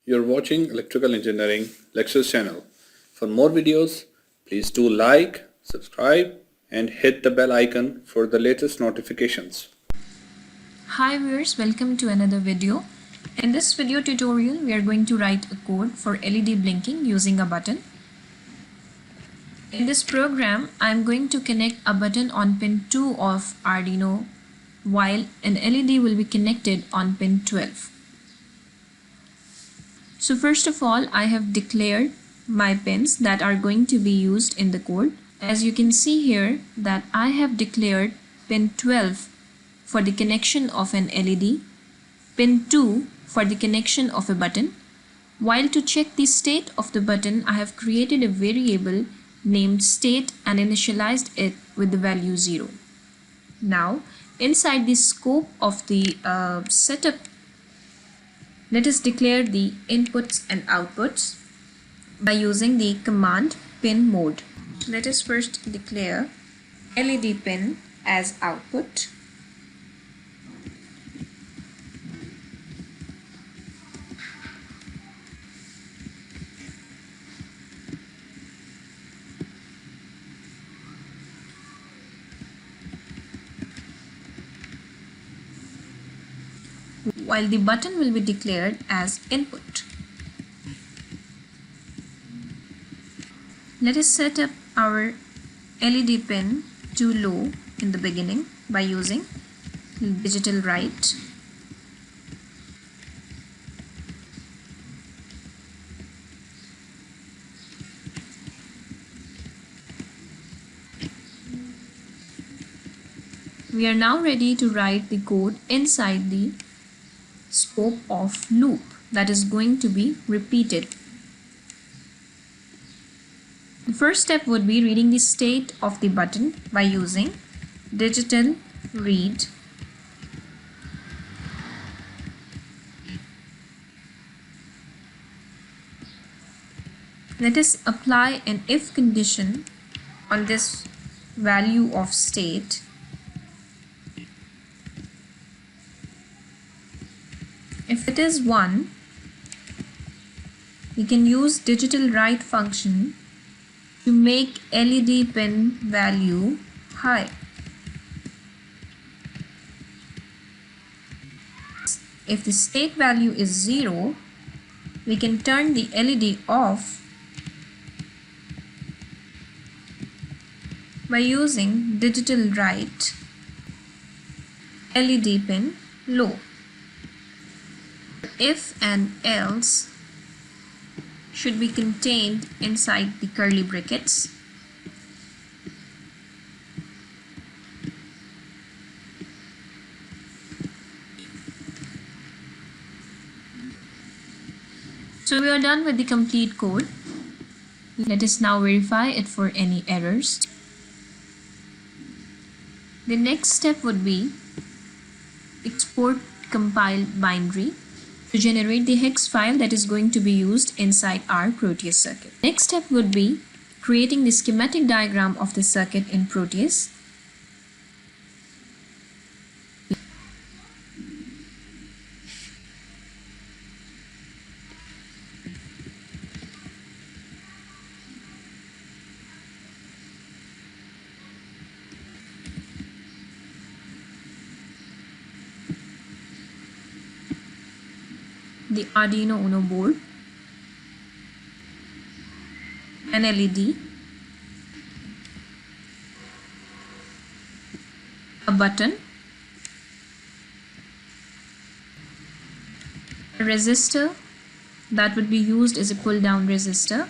You're watching Electrical Engineering Lectures channel. For more videos, please do like, subscribe and hit the bell icon for the latest notifications. Hi viewers, welcome to another video. In this video tutorial, we are going to write a code for LED blinking using a button. In this program, I am going to connect a button on pin 2 of Arduino while an LED will be connected on pin 12. So first of all, I have declared my pins that are going to be used in the code. As you can see here that I have declared pin 12 for the connection of an LED, pin 2 for the connection of a button. While to check the state of the button, I have created a variable named state and initialized it with the value 0. Now, inside the scope of the setup, let us declare the inputs and outputs by using the command pin mode. Let us first declare LED pin as output. While the button will be declared as input. Let us set up our LED pin to low in the beginning by using digital write. We are now ready to write the code inside the scope of loop that is going to be repeated. The first step would be reading the state of the button by using digital read. Let us apply an if condition on this value of state. If it is 1, we can use digital write function to make LED pin value high. If the state value is 0, we can turn the LED off by using digital write LED pin low. If and else should be contained inside the curly brackets. So we are done with the complete code. Let us now verify it for any errors. The next step would be export compile binary to generate the hex file that is going to be used inside our Proteus circuit. Next step would be creating the schematic diagram of the circuit in Proteus. The Arduino UNO board, an LED, a button, a resistor that would be used as a pull down resistor,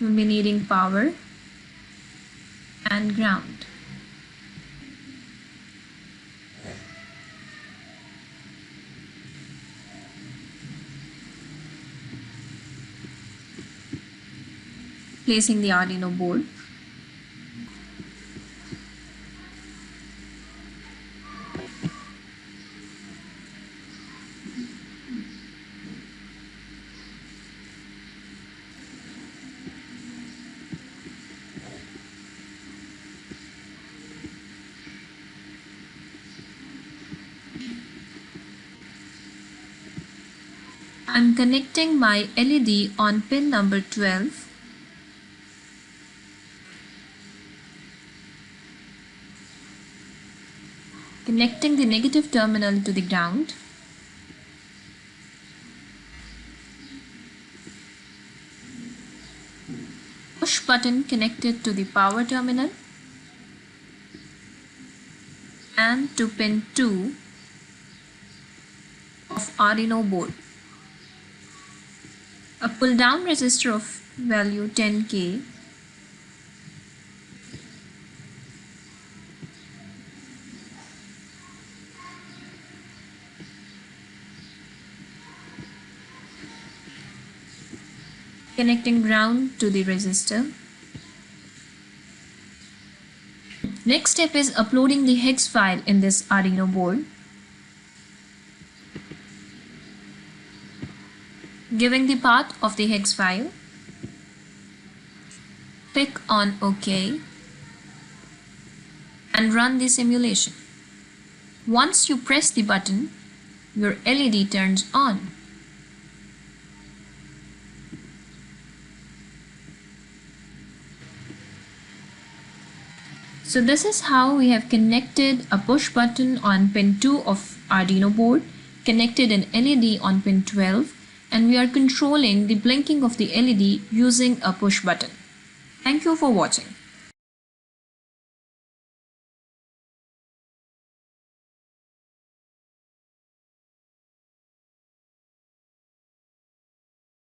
we'll be needing power and ground. Placing the Arduino board. I'm connecting my LED on pin number 12. Connecting the negative terminal to the ground. Push button connected to the power terminal and to pin 2 of Arduino board. A pull down resistor of value 10K. Connecting ground to the resistor. Next step is uploading the hex file in this Arduino board. Giving the path of the hex file. Click on OK and run the simulation. Once you press the button, your LED turns on. So this is how we have connected a push button on pin 2 of Arduino board, connected an LED on pin 12, and we are controlling the blinking of the LED using a push button. Thank you for watching.